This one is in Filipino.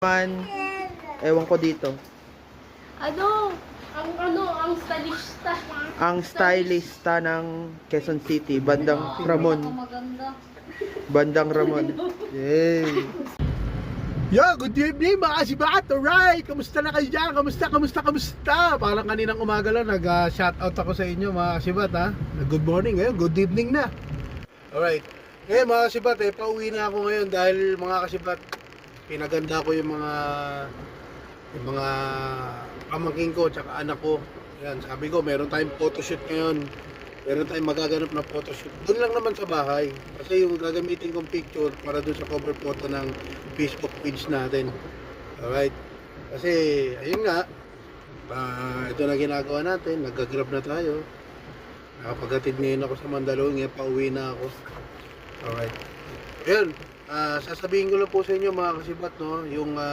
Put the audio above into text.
Man, ewan ko dito. Ang stylista. Ang stylista ng Quezon City, Bandang Ramon. Bandang Ramon. Yay! Yo, good evening mga kasibat! Alright! Kamusta na kayo dyan? Kamusta? Parang kaninang umaga lang nag-shoutout ako sa inyo mga kasibat ha. Good morning ngayon, good evening na. Alright. Ngayon mga kasibat pauwi na ako ngayon dahil mga kasibat pinaganda ko yung mga pamangkin ko tsaka anak ko. Yan, sabi ko meron tayong photoshoot ngayon. Meron tayong magaganap na photoshoot. Doon lang naman sa bahay. Kasi yung gagamitin kong picture para doon sa cover photo ng Facebook page natin. Alright. Kasi, ayun nga. Ito na ginagawa natin. Nag-grab na tayo. Nakapaghatid ngayon ako sa Mandaluyong. Ngayon, pauwi na ako. Alright. Ayun. Sasabihin ko lang po sa inyo mga kasibat, no? Yung